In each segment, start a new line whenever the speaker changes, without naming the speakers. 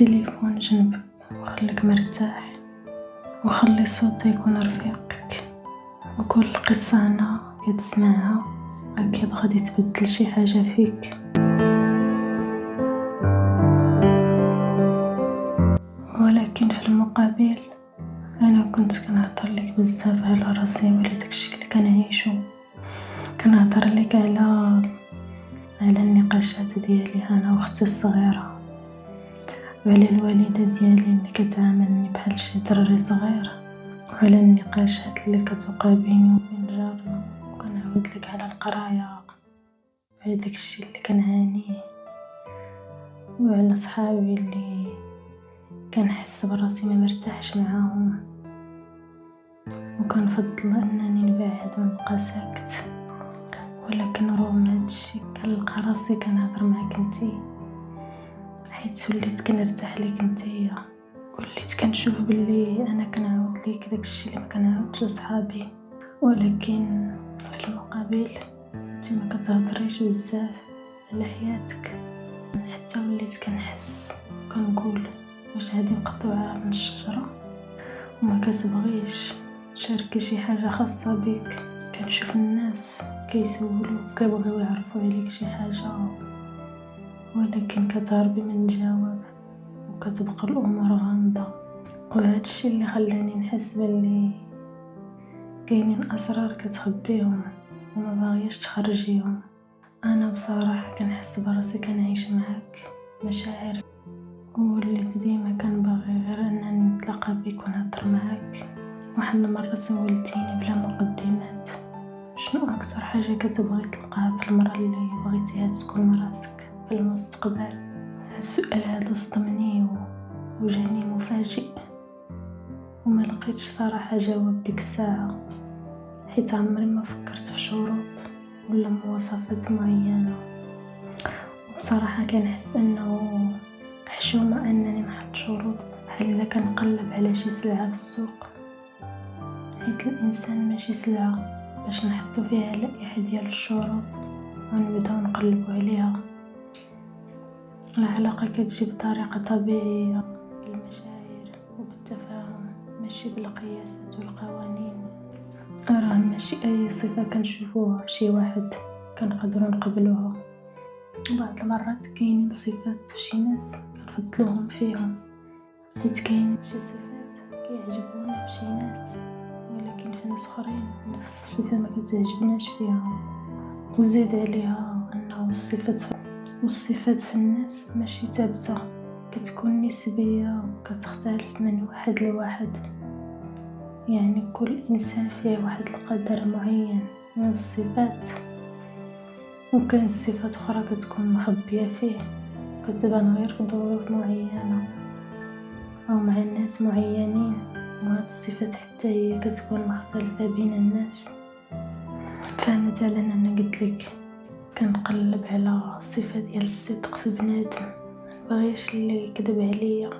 التليفون جنبك وخليك مرتاح، وخلي صوته يكون رفيقك، وكل قصة هنا كتسمعها أكيد غادي تبدل شي حاجة فيك. ولكن في المقابل أنا كنت كنهضر لك بزاف على راسي وعلى داكشي اللي كنعيشو، كنهضر لك على النقاشات ديالي أنا وأختي الصغيرة، وعلى الوالدة ديالي اللي كتعاملني بحال شي دراري صغير، وعلى النقاشات اللي كتوقع بيني وبين جارنا، وكنعاود لك على القرايه وعلى داكشي اللي كنعانيه، وعلى صحابي اللي كنحس براسي ما مرتاحش معاهم، وكنفضل انني نبعد ونبقى ساكت. ولكن رغم هادشي كنلقى راسي كنهضر معاك نتي، حيت وليت كنرتاح ليك نتيا، وليت كنشوف بلي انا كنعاود ليك داكشي اللي ما كنعاودش لصحابي. ولكن في المقابل انت ما كتهضريش بزاف على حياتك، حتى وليت كنحس كنقول واش هادي مقطوعه من الشجره وما كتبغيش تشاركي شي حاجه خاصه بك. كنشوف الناس كيسولوك كيبغيو يعرفوا عليك شي حاجه، ولكن كتهربي من الجواب وكتبقى الامور غامضه. وهادشي اللي خلاني نحس باللي كاينين اسرار كتخبيهم وما باغياش تخرجيهم. انا بصراحه كنحس براسي كنعيش معاك مشاعر، وليت ديما كنبغي غير انني نتلاقى بك ونهضر معاك. واحد المره سولتيني بلا مقدمات شنو اكثر حاجه كتبغي تلقاها في المراه اللي بغيتيها تكون مراتك في المستقبل. السؤال هذا صدمني وجاني مفاجئ، وما لقيتش صراحه جواب ديك الساعه، حيت عمري ما فكرت في شروط ولا مواصفات معينه. وبصراحه كنحس انه حشومه انني نحط شروط بحال الا كنقلب على شي سلعه في السوق، حيت الانسان ماشي سلعه باش نحطو فيها لائحه ديال الشروط ونبداو نقلبوا عليها. العلاقه كتجي بطريقه طبيعيه بالمشاعر وبالتفاهم، ماشي بالقياسات والقوانين. راه ماشي اي صفه كنشوفوها شي واحد كنقدروا نقبلوها. بعض المرات كاينين صفات في شي ناس كنفضلوهم فيهم، حيت كاين شي صفات كيعجبونا في شي ناس، ولكن في ناس اخرين نفس الصفه ما كتعجبناش فيهم. وزيد عليها انه الصفات في الناس ماشي ثابته، كتكون نسبيه وكتختلف من واحد لواحد. يعني كل انسان فيه واحد القدر معين من الصفات، وكاين صفات اخرى كتكون مخبيه فيه كتبان غير في ظروف معينه او مع ناس معينين، وهاد الصفات حتى هي كتكون مختلفه بين الناس. فمثلا انا قلت لك كنقلب على الصفه ديال الصدق في بنادم، مبغيش اللي يكذب عليا،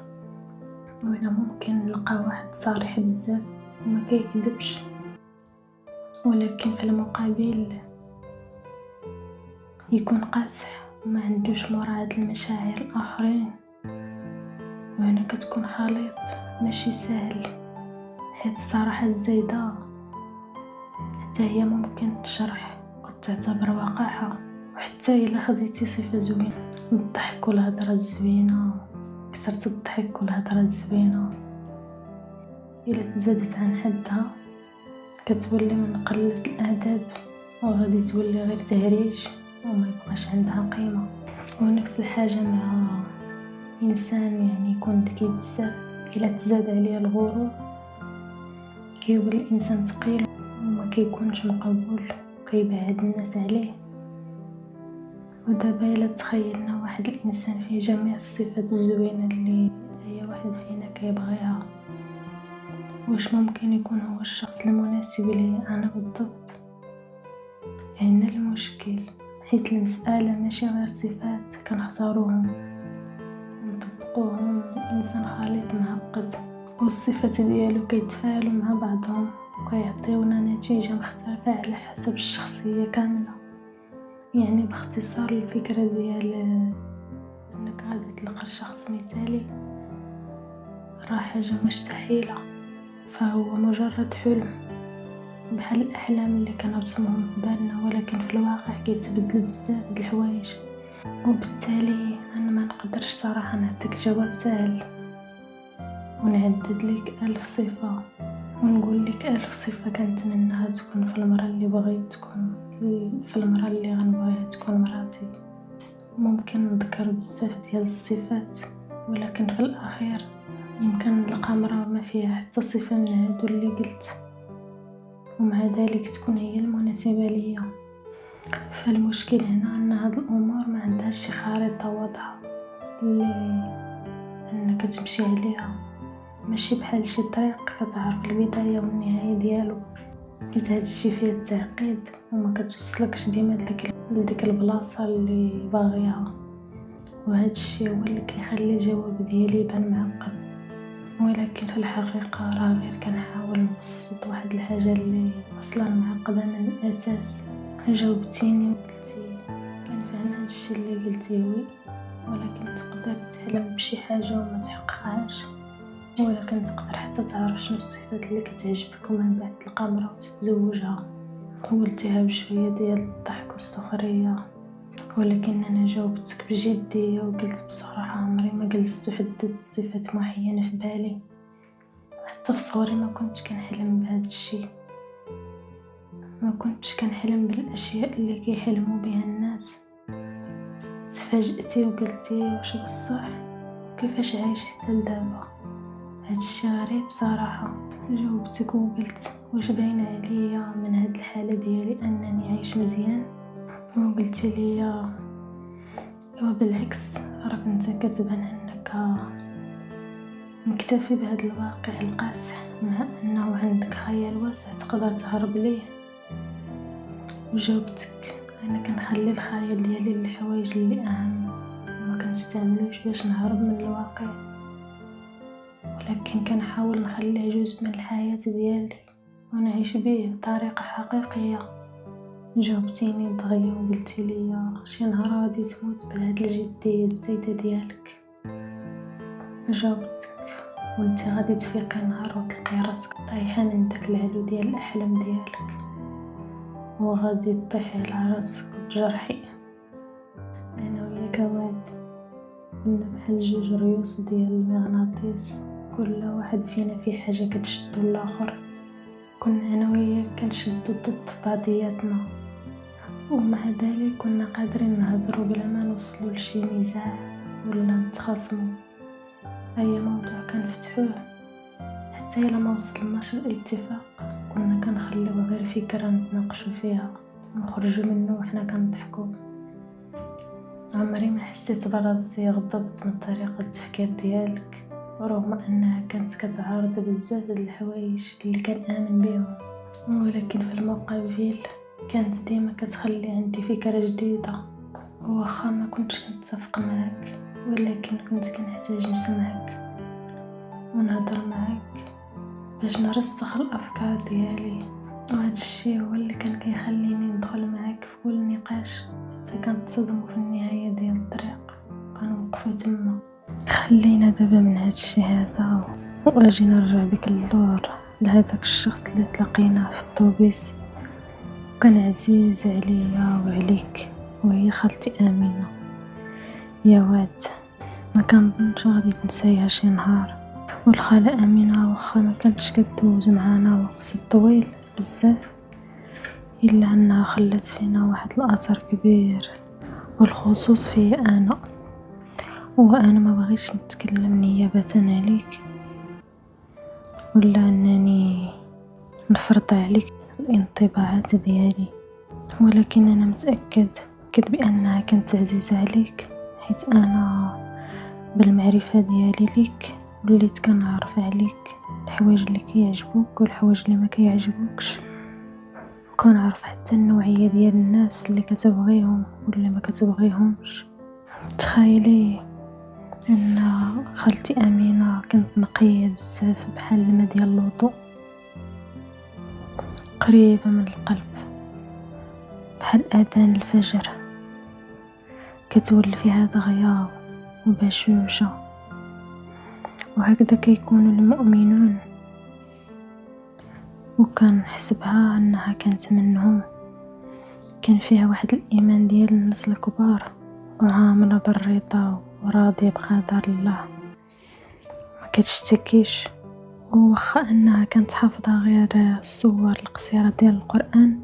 وانا ممكن نلقى واحد صريح بزاف وما كيكذبش، ولكن في المقابل يكون قاصح وما عندوش مراعاة المشاعر الاخرين. وهنا كتكون خليط ماشي سهل، حيت الصراحه الزايده حتى هي ممكن تجرح وكتعتبر وقاحه. وحتى الا خديتي صفه زوينه الضحك والهضره الزوينه، كثرت الضحك والهضره الزوينه، الا تزادت عن حدها كتولي من قله الادب، وغادي تولي غير تهريج وما يبقاش عندها قيمه. ونفس الحاجه مع انسان يعني يكون ذكي بزاف، الا تزاد عليه الغرور كيولي الانسان ثقيل وما كيكونش مقبول وكيبعد الناس عليه. ودابا الا تخيلنا واحد الانسان فيه جميع الصفات الزوينه اللي اي واحد فينا كيبغيها، واش ممكن يكون هو الشخص المناسب لي انا بالضبط؟ هنا المشكل، حيت المساله ماشي غير صفات كنختاروهم ونطبقوهم. الانسان خليط معقد، والصفات ديالو كيتفاعلوا مع بعضهم وكيعطيونا نتيجه مختلفه على حسب الشخصيه كامله. يعني باختصار الفكره ديال انك غادي تلقى الشخص مثالي راه حاجة مستحيلة، فهو مجرد حلم بحال الأحلام اللي كنرسمهم في بالنا، ولكن في الواقع كيتبدل بزاف د الحوايج. وبالتالي أنا ما نقدرش صراحة نعطيك جواب سهل ونعدد لك 1000 صفة ونقول لك 1000 صفة كنتمناها تكون في المرأة اللي بغيت تكون، في المرأة اللي غنبغيها تكون مراتي. ممكن نذكر بزاف ديال الصفات، ولكن في الأخير يمكن نلقى مرأة ما فيها حتى صفة من هادو اللي قلت، ومع ذلك تكون هي المناسبة ليا. فالمشكل هنا أن هاد الأمور ما عندهاش شي خريطة واضحة اللي أنك تمشي عليها، ماشي بحال شي طريق كتعرف البداية والنهاية ديالو، حيت هادشي فيه التعقيد وما كتوصلكش ديما لديك البلاصة اللي باغيها. وهادشي هو اللي كيخلي الجواب ديالي يبان معقد، ولكن في الحقيقة راه غير كنحاول نبسط واحد الحاجة اللي اصلا معقدة من الاساس. جاوبتيني وقلتي كنفهم هادشي اللي قلتيه وي، ولكن تقدر تحلم بشي حاجة وما تحققهاش، ولكن تقدر حتى تعرف شنو الصفات اللي كتعجبك ومن بعد تلقى مرا وتتزوجها. قلتيها بشوية ديال الضحك والسخرية، ولكن انا جاوبتك بجدية وقلت بصراحة عمري ما جلست وحددت صفات معينة في بالي. حتى في صغري ما كنتش كنحلم بهذا الشيء، ما كنتش كنحلم بالاشياء اللي كيحلموا بها الناس. تفاجأتي وقلتي واش بصح كيفاش عايش حتى لدابا؟ هاد الشيء غريب صراحة. جاوبتك وقلت واش باين عليا من هاد الحالة ديالي انني عايش مزيان؟ وقلتي لي وبالعكس راك انت كتبان انك مكتفي بهذا الواقع القاسح، مع انه عندك خيال واسع تقدر تهرب ليه. وجاوبتك انا كنخلي الخيال ديالي للحوايج اللي اهم وما كنستعملوش باش نهرب من الواقع، ولكن كنحاول نخليه جزء من الحياة ديالي ونعيش به بطريقة حقيقية. جاوبتيني دغيا وقلتي لي شي نهار غادي تموت بهاد الجدية الزايدة ديالك. جاوبتك وانت غادي تفيقي نهار وتلقي راسك طايحة من داك العلو ديال الأحلام ديالك، وغادي تطيحي على راسك وتجرحي. انا وياك واد كنا بحال جوج ريوس ديال المغناطيس، كل واحد فينا في حاجة كتشدو الاخر. كنا انا وياك كنشدو ضد بعضياتنا، ومع ذلك كنا قادرين نهضروا بلا ما نوصلوا لشي نزاع ولا نتخاصموا. اي موضوع كنفتحوه حتى الا ما وصلناش لاتفاق كنا كنخليو غير فكرة نتناقشوا فيها ونخرجوا منه وحنا كنضحكوا. عمري ما حسيت براسي غضبت من طريقة التفكير ديالك، رغم انها كانت كتعارض بزاف د الحوايج اللي كنآمن بهم، ولكن في المقابل كانت ديما كتخلي عندي فكرة جديدة. واخا ما كنتش نتفق معك، ولكن كنت كنحتاج نسمعك ونهضر معك باش نرسخ الافكار ديالي. وهذا الشيء هو اللي كان كيخليني ندخل معك في كل نقاش حتى كنتصدموا في النهاية ديال الطريق كنوقفوا تما. خلينا دابا من هذا الشيء هذا واجي نرجع بك اللور لهذاك الشخص اللي تلاقيناه في الطوبيس وكان عزيز عليا وعليك، وهي خالتي امينه. يا واد ما كنظنش غادي تنسايها شي نهار. والخاله امينه واخا ما كانتش كدوز معانا وقت طويل بزاف، الا انها خلت فينا واحد الاثر كبير، والخصوص فيا انا. وانا ما بغيتش نتكلم نيابه عليك ولا انني نفرض عليك الانطباعات ديالي، ولكن انا متاكد بانها كانت عزيزه عليك، حيت انا بالمعرفه ديالي ليك وليت كنعرف عليك الحوايج اللي كيعجبوك والحوايج اللي ما كيعجبوكش، وكنعرف حتى النوعيه ديال الناس اللي كتبغيهم واللي ما كتبغيهمش. تخيلي ان خالتي امينه كانت نقيه بزاف بحال الماء ديال الوضوء، قريبه من القلب بحال اذان الفجر، كتولفي هذا غياب وبشوشة. وهكذا كيكونوا المؤمنون. وكان حسبها أنها كانت منهم، كان فيها واحد الإيمان ديال الناس الكبار، وعاملة بالرضا وراضية بقدر الله، ما كتشتكيش. وواخا أنها كانت حافظة غير الصور القصيرة ديال القرآن،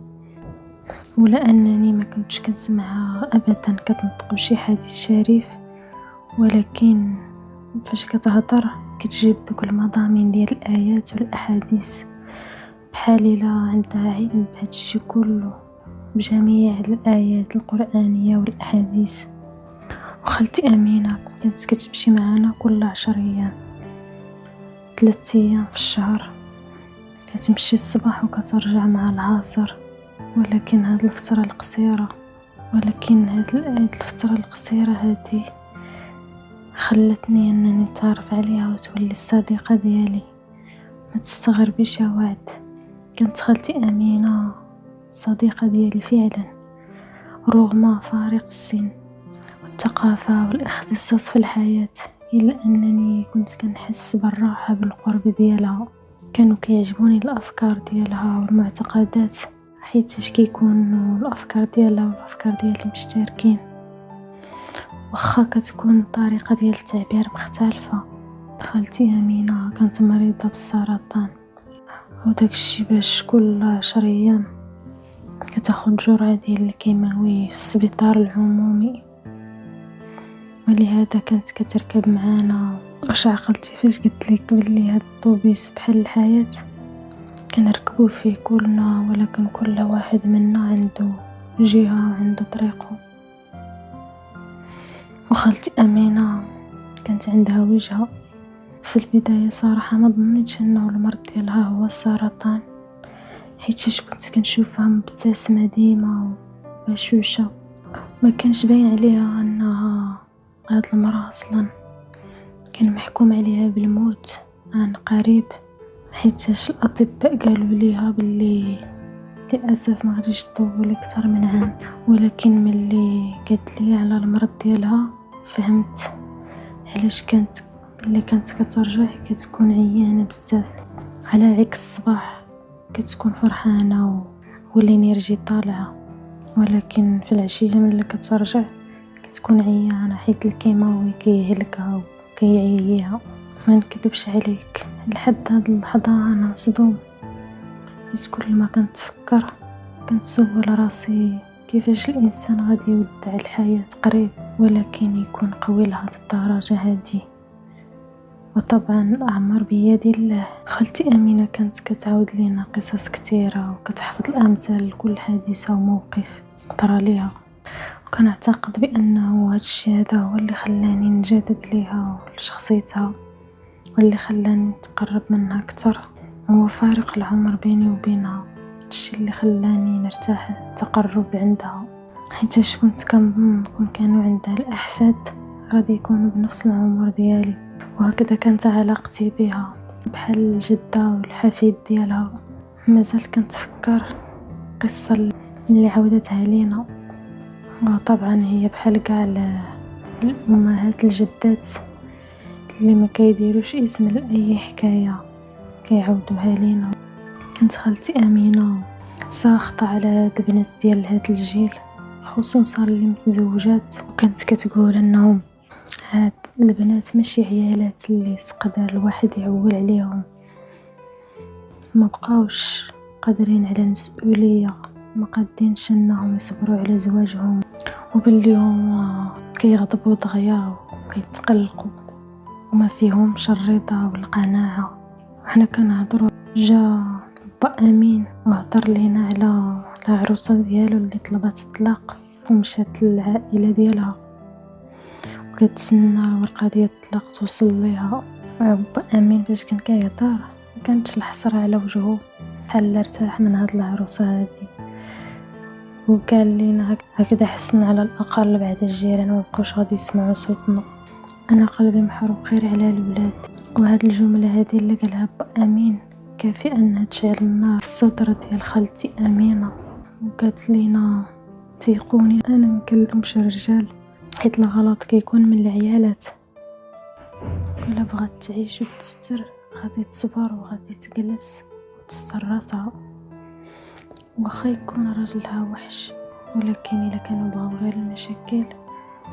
ولا أنني ما كنتش كنسمعها أبدا كتنطق بشي حديث شريف، ولكن فاش كتهضر كتجيب دوك المضامين ديال الآيات والأحاديث بحال إلا عندها علم بهذا الشيء كله، بجميع الآيات القرآنية والأحاديث. وخالتي أمينة كانت كتمشي معنا كل 10 أيام، 3 أيام في الشهر، كتمشي الصباح وكترجع مع العصر. ولكن هاد الفترة القصيرة هادي خلتني أنني نتعرف عليها وتولي الصديقة ديالي. ما تستغربيش يا وعد، كانت خالتي أمينة الصديقة ديالي فعلا، رغم فارق السن والثقافة والاختصاص في الحياة، إلا أنني كنت كنحس بالراحة بالقرب ديالها. كانوا كيعجبوني الأفكار ديالها والمعتقدات، حيت كيكونوا الأفكار ديالها والأفكار ديالي مشتركين، واخا كتكون الطريقة ديال التعبير مختلفة. خالتي أمينة كانت مريضة بالسرطان، وداكشي باش كل 10 أيام كتاخد جرعة ديال الكيماوي في السبيطار العمومي، ولهذا كانت كتركب معانا. واش عقلتي فاش قلت لك بلي هاد الطوبيس بحال الحياة؟ كنركبو فيه كلنا، ولكن كل واحد منا عنده جهة وعنده طريقه. وخالتي أمينة كانت عندها وجهة. في البداية صراحة ما ظنيتش انه المرض ديالها هو السرطان، حيت كنت كنشوفها مبتسمة ديما وبشوشة، ما كانش باين عليها انها هاد المرأة اصلا كان محكوم عليها بالموت عن قريب، حيت الاطباء قالوا ليها باللي للاسف ما غاديش تطول اكثر من عام. ولكن ملي قالت لي على المرض ديالها فهمت علاش كانت كترجع كتكون عيانة بزاف، على عكس الصباح كتكون فرحانة والانرجي طالعة، ولكن في العشية ملي كترجع كتكون عيانة حيت الكيماوي كيهلكها وكيعييها. ما نكذبش عليك، لحد هاد اللحظة انا مصدوم، حيت كل ما كنتفكر كنسول راسي كيفاش الانسان غادي يودع الحياة قريب ولكن يكون قوي لهاد الدرجة هادي. وطبعا الأعمار بيد الله. خالتي أمينة كانت كتعاود لينا قصص كثيرة، وكتحفظ الأمثال لكل حادثة وموقف طرا ليها، وكنعتقد بأنه هذا الشيء هذا هو اللي خلاني نجذب ليها ولشخصيتها، واللي خلاني نتقرب منها أكثر. هو فارق العمر بيني وبينها، الشيء اللي خلاني نرتاح التقرب عندها، حيت كنت كنظن كانوا عندها الأحفاد غادي يكونوا بنفس العمر ديالي. وهكذا كانت علاقتي بها بحال الجدة والحفيد ديالها. مازال كنتفكر قصة اللي عودتها لينا، وطبعا هي بحال كاع الأمهات الجدات اللي ما كيديروش اسم لأي حكاية كيعودوها لينا. كانت خالتي أمينة ساخطة على هاد البنات ديال هاد الجيل، خصوصا اللي متزوجات، وكانت كتقول انهم هاد البنات ماشي عيالات اللي تقدر الواحد يعول عليهم، ما بقاوش قادرين على المسؤولية، ما قادينش انهم يصبروا على زواجهم، وباللي هما كيغضبوا دغيا وكيتقلقوا وما فيهمش الرضا والقناعة. وحنا كنهضروا جا با امين وهضر لينا على العروسه ديالو اللي طلبت الطلاق ومشات للعائله ديالها وكتسنى الورقه ديال الطلاق توصل ليها. با امين فاش كان كيهضر ما كانتش الحسره على وجهه، بحال ارتاح من هاد العروسه هادي، وقال لينا هكذا حسن على الاقل بعد الجيران ما بقاوش غادي يسمعوا صوتنا. انا قلبي محروق غير على الولاد. وهاد الجمله هذه اللي قالها با امين كافي انها تشعل النار في الصدر ديال خالتي امينه، وقالت لينا تيقوني انا ما كنلومش الرجال، حيت الغلط كيكون من العيالات. الا بغات تعيش وتستر غادي تصبر وغادي تجلس وتستر راسها، واخا يكون راجلها وحش، ولكن الا كانوا بغاو غير المشاكل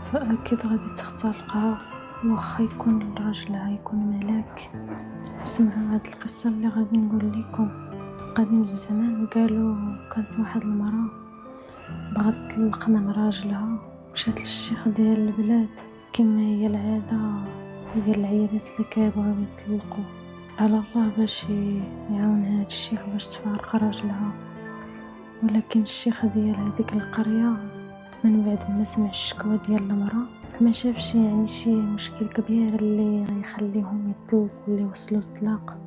فاكيد غادي تختار القرار واخا يكون راجلها يكون ملاك. سمعوا هاد القصه اللي غادي نقول لكم. قديم الزمان قالوا كانت واحد المراه بغات تطلق من راجلها، مشات للشيخ ديال البلاد كما هي العاده ديال العيالات اللي كيبغيو يطلقوا، على الله باش يعاون هاد الشيخ باش تفارق راجلها. ولكن الشيخ ديال هذيك القريه من بعد ما سمع الشكوى ديال المراه ما شافش يعني شي مشكل كبير اللي يخليهم يطلقوا اللي وصلوا للطلاق.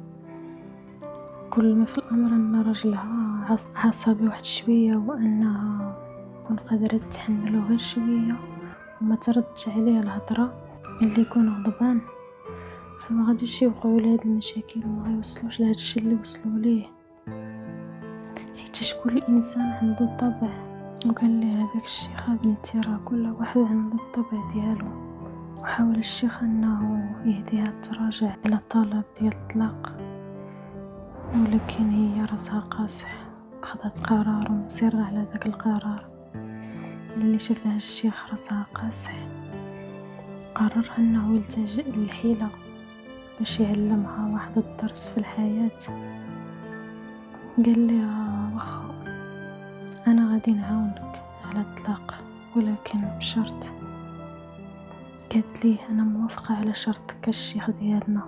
كل ما في الامر ان راجلها عصبي واحد شويه، وانها كون قادره تحمله غير شويه وما تردش عليه الهضره اللي يكون غضبان، فما غاديش يوقعوا لهاد المشاكل وما غيوصلوش لهاد الشيء اللي وصلوا ليه. حيت كل انسان عنده طبع، وقال لي هذاك الشيخ بنتي راه كل واحد عنده الطبع ديالو. وحاول الشيخ انه يهديها تراجع الى طلب ديال الطلاق، ولكن هي راسها قاصح، خذت قرار ومصر على ذاك القرار. اللي شافها الشيخ راسها قاصح قرر انه يلتجئ للحيلة باش يعلمها واحد الدرس في الحياة. قال لها واخا انا غادي نعاونك على الطلاق ولكن بشرط. قالت ليه انا موافقه على شرطك الشيخ ديالنا،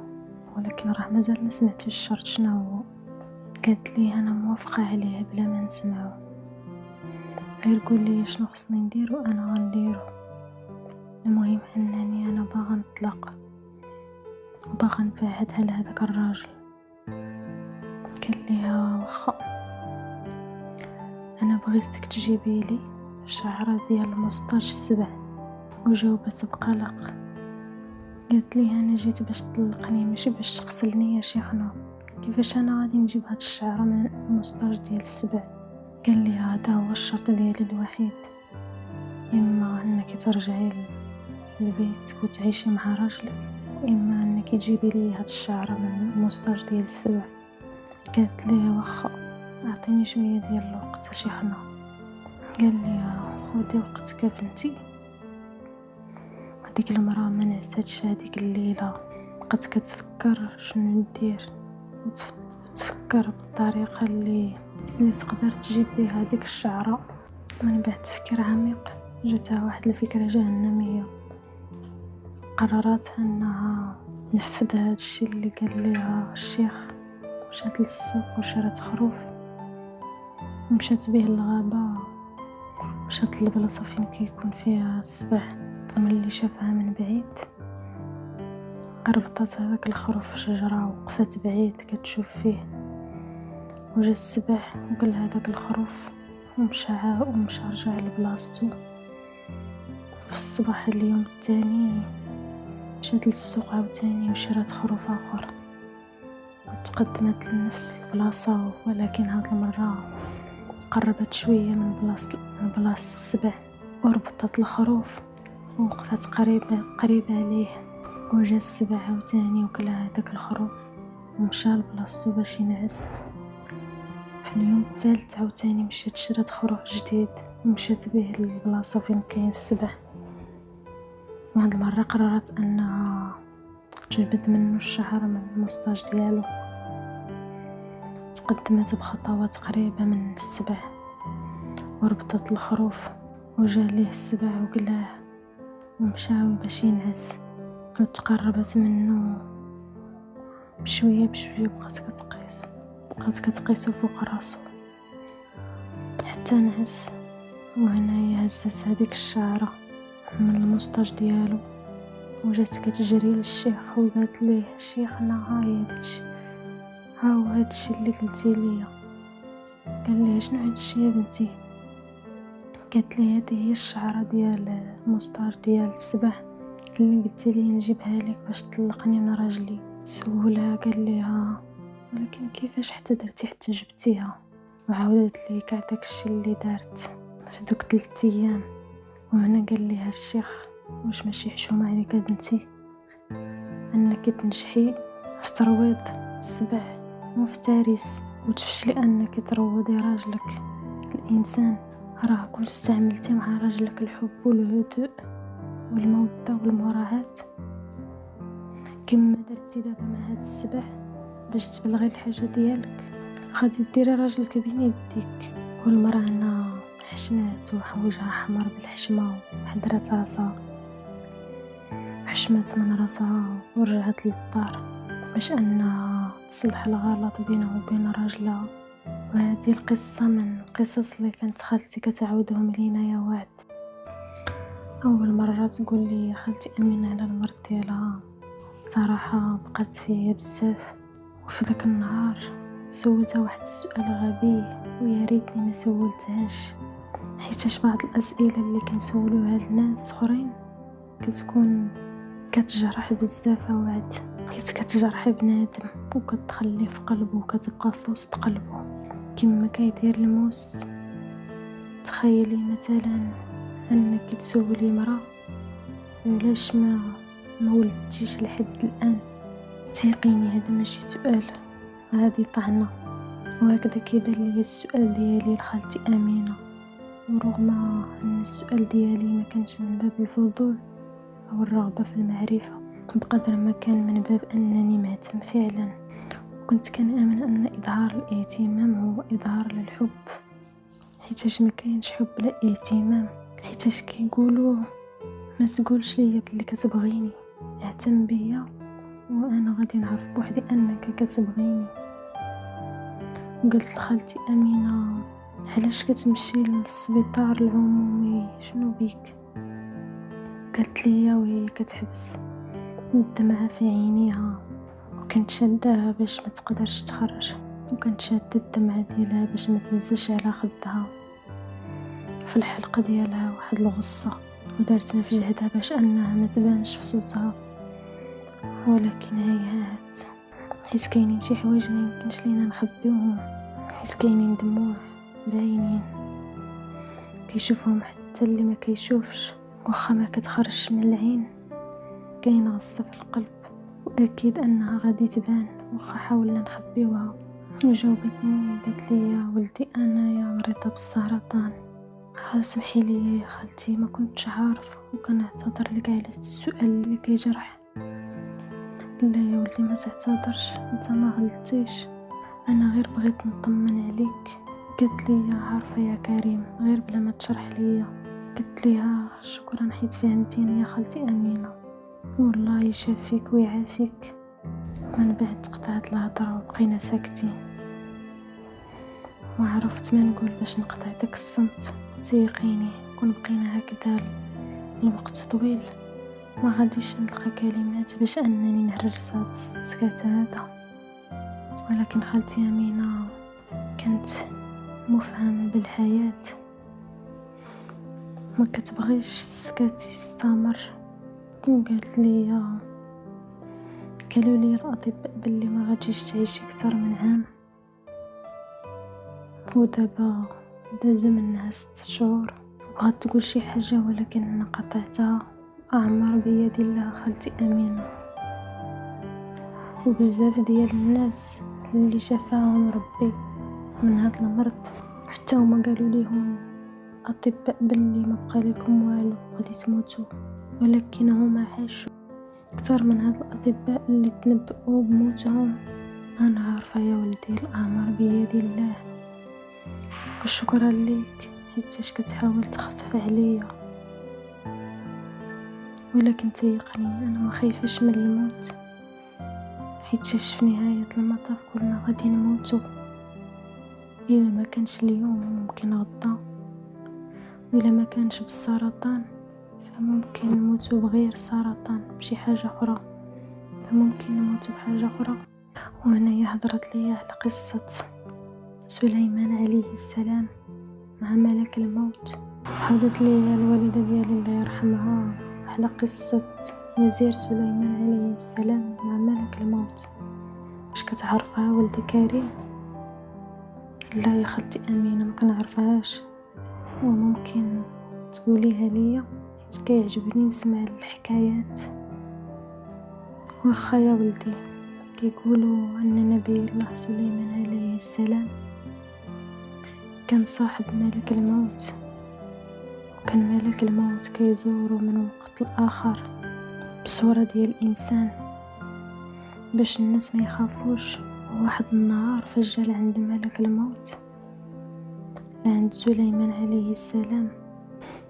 ولكن راه مازال ما سمعتش الشرط شنو هو. قالت ليه انا موافقه عليه بلا ما نسمعو، غير قول لي شنو خصني ندير وانا غنديرو. المهم انني انا باغا نطلق وباغا نبعد على هذاك الراجل. قال ليها واخا انا بغيتك تجيبي لي شعره ديال مصطاش السبع. وجاوبت بقلق، قالت ليه انا جيت باش تطلقني ماشي باش تغسلني يا شيخنا، كيفاش انا غادي نجيب هاد الشعره من مصطاش ديال السبع؟ قال لي هذا هو الشرط ديالي الوحيد، اما انك ترجعي لبيتك وتعيشي مع راجلك، اما انك تجيبي لي هاد الشعره من مصطاش ديال السبع. قالت لي واخا اعطيني شويه ديال الوقت يا شيخنا. قال لي خذي وقتك بنتي. هذيك المراه ما نعستش هذيك الليله، بقات كتفكر شنو ندير وتفكر بالطريقه اللي تقدر تجيب بها هذيك الشعره. من بعد تفكير عميق جاتها واحد الفكره جهنميه، قررت انها نفذ هذا الشيء اللي قال لها الشيخ. مشات للسوق وشرات خروف، مشات به للغابه، مشات للبلاصه فين كيكون فيها السبع. وملي شافها من بعيد ربطت هذاك الخروف في شجره وقفت بعيد كتشوف فيه. وجا السبع وقال هذاك الخروف ومشى رجع لبلاصتو. في الصباح اليوم الثاني مشات للسوق عاوتاني وشرات خروف اخر وتقدمت لنفس البلاصه، ولكن هاد المره قربت شويه من بلاصه السبع وربطت الخروف ووقفت قريبه عليه. وجا السبع عاوتاني وكلا هذاك الخروف ومشى لبلاصتو باش ينعس. في اليوم الثالث عاوتاني مشات شرات خروف جديد ومشات به للبلاصه فين كاين السبع. وهاد المره قررت انها تجبد منه الشعر من المصطاش ديالو. تقدمت بخطوات قريبه من السبع وربطت الخروف، وجا ليه السبع وقلاه ومشاوي باش ينعس. وتقربت منه بشويه بشويه، بقات كتقيسو فوق راسو حتى نعس. وهنايا هزت هذيك الشعره من المصطاش ديالو وجات كتجري للشيخ وقالت ليه شيخنا ها هو هادشي اللي قلتي ليا. قال لها شنو هادشي يا بنتي؟ قالت لي هذه هي الشعره ديال المصطاش ديال السبع اللي قلتي لي نجيبها لك باش تطلقني من راجلي. سولها قال لها ولكن كيفاش حتى درتي حتى جبتيها؟ وعاودت لي كاع داكشي اللي دارت في دوك 3 ايام. وهنا قال لها الشيخ واش ماشي حشومة عليك بنتي انك تنجحي في ترويض السبع مفترس وتفشلي انك تروضي راجلك الانسان؟ راه كون استعملتي مع راجلك الحب والهدوء والمودة والمراعاة كما درتي دابا مع هاد السبع باش تبلغي الحاجة ديالك، غادي ديري راجلك بين يديك. والمرأة هنا حشمات وحوجها حمر بالحشمة وحضرات راسها، حشمات من راسها ورجعت للدار باش انها تصلح الغلط بينه وبين راجلها. وهذه القصة من القصص اللي كانت خالتي كتعاودهم لينا يا وعد. اول مرة تقول لي يا خالتي امينة على المرض ديالها صراحة بقات فيا بزاف، وفي ذاك النهار سولتها واحد السؤال غبي ويا ريتني ما سولتهاش، حيتاش بعض الاسئله اللي كنسولوها لناس اخرين كتكون كتجرح بزاف وعد، حيت كتجرح بنادم وكتخليه في قلبه وكتبقى في وسط قلبه كما كيدير الموس. تخيلي مثلا انك تسولي مرا علاش ما ولدتيش لحد الان، تيقيني هذا ماشي سؤال، هذه طعنة. وهكذا كيبان لي السؤال ديالي لخالتي امينه، ورغم ان السؤال ديالي ما كانش من باب الفضول او الرغبه في المعرفه بقدر ما كان من باب انني مهتم فعلا، وكنت كنامن ان اظهار الاهتمام هو اظهار للحب، حيتاش ما كاينش حب بلا اهتمام. حيتاش كيقولوا ما تقولش ليا بلي كتبغيني، اهتم بيا وانا غادي نعرف بوحدي انك كتبغيني. وقلت لخالتي امينه علاش كتمشي للسبيطار العمومي شنو بيك؟ قالت لي وهي كتحبس الدمعة في عينيها وكنت شاداها باش ما تقدرش تخرج، وكنت شادة الدمعة ديالها باش ما تنزلش على خدها. في الحلقة ديالها واحد الغصة ودارتها في جهدها باش انها ما تبانش في صوتها، ولكن هيهات، حيت كاينين شي حوايج ما يمكنش لينا نخبيوهم، حيت كاينين دموع باينين كيشوفهم حتى اللي ما كيشوفش، واخا ما كتخرجش من العين كاينه غصه في القلب، واكيد انها غادي تبان واخا حاولنا نخبيوها. وجاوبتني قالت لي يا ولدي انايا مريضه بالسرطان. سمحي لي يا خالتي ما كنتش عارف، وكنعتذر لك على السؤال اللي كيجرح. لا يا ولدي ما تعتذرش، انت ما غلطتيش، انا غير بغيت نطمن عليك. قلت لي عارفه يا كريم غير بلا ما تشرح ليا. قلت لها شكرا حيت فهمتيني يا خالتي امينه، والله يشافيك ويعافيك. من بعد قطعت الهضره وبقينا ساكتين، وعرفت ما نقول باش نقطع داك الصمت. تيقيني كون بقينا هكذا الوقت طويل ما غاديش نلقى كلمات باش انني نهرس هذا السكات هذا. ولكن خالتي امينه كانت مفهمه بالحياه، ما كتبغيش السكات يستمر. وقالت لي قالوا لي الاطباء باللي ما غاديش تعيشي اكثر من عام، ودابا دازو منها 6 شهور. بغات تقول شي حاجه ولكن انا قطعتها. اعمر بيد الله خالتي امينه، وبزاف ديال الناس اللي شفاهم ربي من هذا المرض حتى هما قالوا ليهم اطباء باللي ما بقى لكم والو غادي تموتوا، ولكن هما عاشوا اكثر من هاد الاطباء اللي تنبؤوا بموتهم. انا عارفه يا ولدي الاعمار بيد الله، وشكرا ليك حيتاش كتحاول تخفف عليا. ولكن تيقني انا ما خايفاش من الموت، حيتاش في نهايه المطاف كلنا غادي نموتوا. الا ما كانش اليوم ممكن غدا، وإلا ما كانش بالسرطان فممكن نموتوا بغير سرطان بشي حاجه اخرى، فممكن نموتوا بحاجه اخرى. وهنايا هضرت لي على قصه سليمان عليه السلام مع ملك الموت. حضرت لي الوالده ديالي الله يرحمها على قصه وزير سليمان عليه السلام مع ملك الموت. واش كتعرفها ولد كريم؟ لا يا خالتي امينه ما كنعرفهاش، وممكن تقوليها ليا كيعجبني نسمع الحكايات. واخا يا ولدي كيقولوا ان نبي الله سليمان عليه السلام كان صاحب ملك الموت، وكان ملك الموت كيزورو من وقت لاخر بصورة ديال الانسان باش الناس ما يخافوش. واحد النهار فجأة عند ملك الموت عند سليمان عليه السلام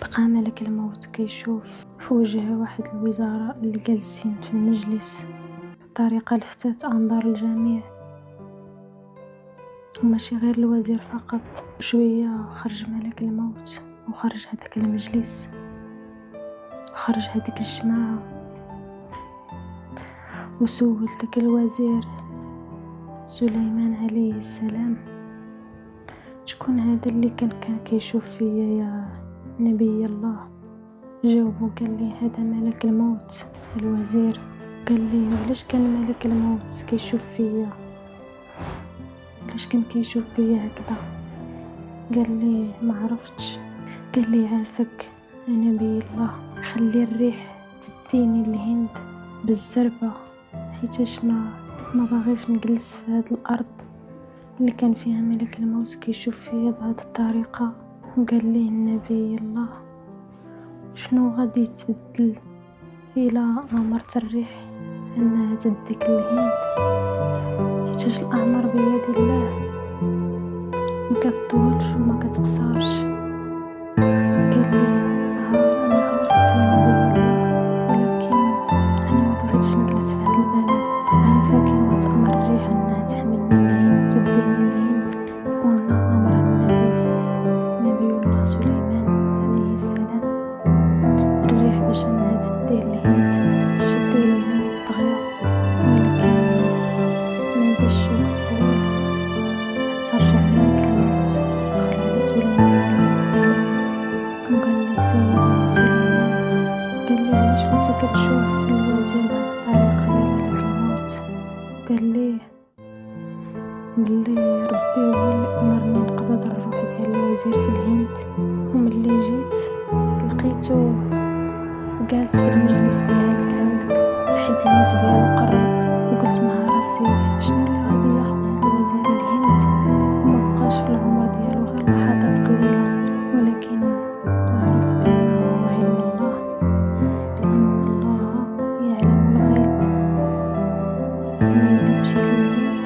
بقى ملك الموت كيشوف في وجه واحد الوزراء اللي جالسين في المجلس بطريقة لفتت أنظار الجميع، وماشي غير الوزير فقط. شوية خرج ملك الموت وخرج هذاك المجلس وخرج هذيك الجماعة وسول ذاك الوزير سليمان عليه السلام: شكون هذا اللي كان كيشوف فيا يا نبي الله؟ جاوبه قال لي: هذا ملك الموت. الوزير قال لي: علاش كان ملك الموت كيشوف فيا؟ علاش كان كيشوف فيا هكذا؟ قال لي: ما عرفتش. قال لي: عافاك يا نبي الله، خلي الريح تديني الهند بالزربة، حيتاش ما باغيش نجلس في هذه الارض اللي كان فيها ملك الموت كيشوف فيا بهذه الطريقة. وقال لي النبي الله: شنو غادي يتبدل الى امرت الريح انها تديك الهند، حيتاش الامر بيد الله، ما كتطولش وما كتقصرش. قال لي: انا عارف يا نبي الله، ولكن انا ما بغيتش نجلس في هذا البلد. عافاك ما تأمر الريح انها تحملني الهند تديني الهند، وانا امر نبي الله سليمان عليه السلام الريح باش انها تديه الهند، شدي الهند طغيا، ولكن ما داش شي وقت طويل حتى رجع ملك الموت دخل على سليمان عليه السلام وقال لي: سيدنا سليمان، قال لي: علاش كنت كتشوف الوزير بهذه الطريقة يا ملك الموت؟ قال لي: بلي ربي هو اللي امرني نقبض الروح ديال الوزير في الهند، وملي جيت لقيتو جالس في المجلس ديالك عندك، حيت الموت ديالو قرب، وقلت مع راسي: شنو اللي غادي ياخذ هذا الوزير الهند وما بقاش في العمر ديالو غير لحظات قليله. ولكن عرفت بانه علم الله، بان الله يعلم الغيب. ملي مشيت للهند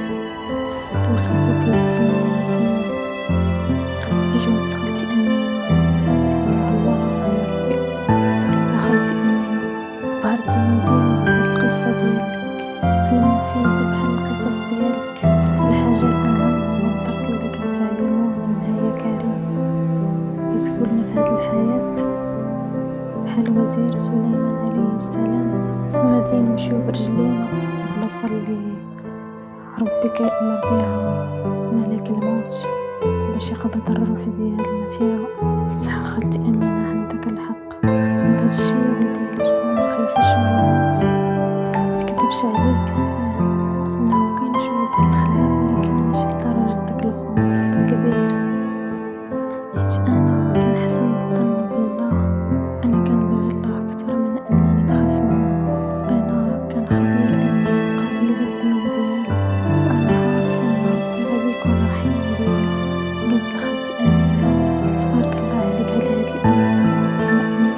لقيتو كيتسنى تما، جاوبت خالتي امينه: الله يا ربي خالتي امينه، بهرتي ندير هاد القصه ديالك كلمه فيها بحال القصص ديالك. الحاجه الاهم هو الدرس اللي كنتعلموه من النهايه كريم، كتقولنا في هاد الحياه بحال وزير سليمان عليه السلام غادي نمشيو برجلينا البلاصه اللي ربي كيأمر بها ملك الموت باش يقبض الروح ديالنا فيها. بصح خالتي امينه عندك الحق، وهذا الشيء ولدي علاش انا مخيفاش من الموت. مكذبش عليك انه كاين شويه ديال الخلع، ولكن ماشي لدرجه داك الخوف الكبير، حيت انا كنحسن الظن بالله. انا كنبغي الله اكثر من انني نخاف منه. انا كنخبر اني قابل بالذنوب ديالي، وانا عارف ان ربي غادي يكون رحيم بيا. قلت لخالتي امينه: تبارك الله عليك على هاد الايمان والطمأنينه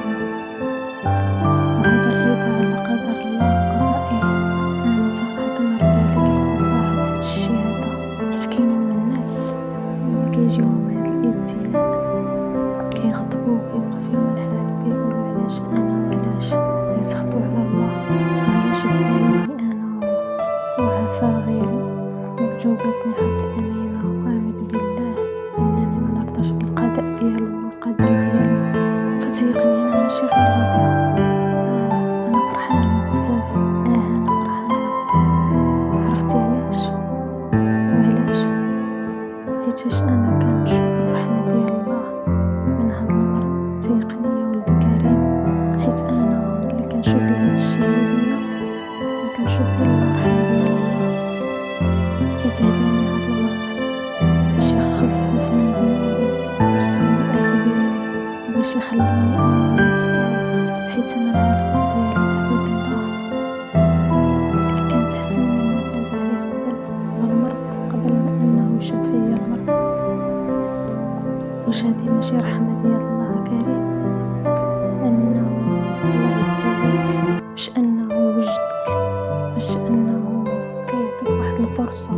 وهذا الرضا على قدر الله وقضائه. انا صراحه كنرضى عليك الله على هاد الشيء هذا، حيت كاينين من الناس كيجيوهم هاد الابتلاء كيغضبوا كيبقى فيهم الحال وكيقولوا: علاش انا وعلاش يسخطوا على الله وعلاش ابتلاني انا وعافى غيري. جاوبتني خالتي امينه: واعوذ بالله انني ما نرضاش بالقضاء ديالو والقدر ديالو، فتيقني انا ماشي غير راضيه، انا فرحانه بزاف. انا فرحانه. عرفتي علاش؟ وعلاش؟ حيتاش انا كنشوف الرحمه ديال الله من هاد الامر. تيقني يا ولدي كريم، حيت انا اللي كنشوف لهاد الشيء هذيا ما كنشوف الا الرحمه ديال الله، حيت هداني هاد المرض باش يخفف من ذنوبي والسيئات ديالي، باش يخليني انا نستعد حيت انا العلاقه ديالي دابا بالله كانت احسن مما كانت عليه قبل المرض، قبل ما انه يشد فيا المرض. واش هادي ماشي رحمه ديال الله كريم انه الله يبتليك باش انه وجدك، باش انه كيعطيك واحد الفرصه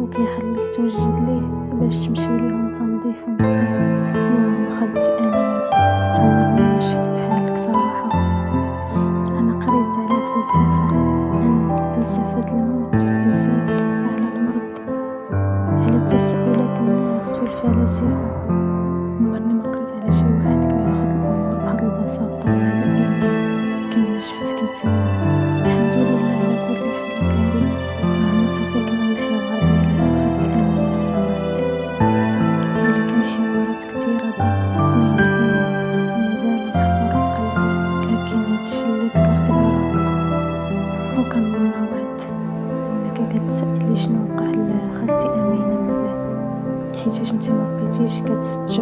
وكيخليك توجد ليه باش تمشي ليه وانت نظيف ومستعد. اللهم خالتي امينه، عمرني ما شفت بحالك صراحه. انا قريت على الفلسفه، عن فلسفه الموت بزاف، على المرض، على تساؤلات الناس والفلاسفه. عمرني ما قريت على شي واحد كياخذ الامور بهاد البساطه وهذا الايمان كما شفتك نتايا. الحمد لله على كل حال كريم. اللهم صافيك من الحوار ديالي خالتي امينه يا ولدي، ولكن حوارات كثيره دارت مازال محفوره في قلبي. لكن هادشي اللي ذكرتي راه وكنظن وعد انك كتسائلي شنو وقع لخالتي امينه من بعد، حيتاش انت ما بقيتيش كتستجمع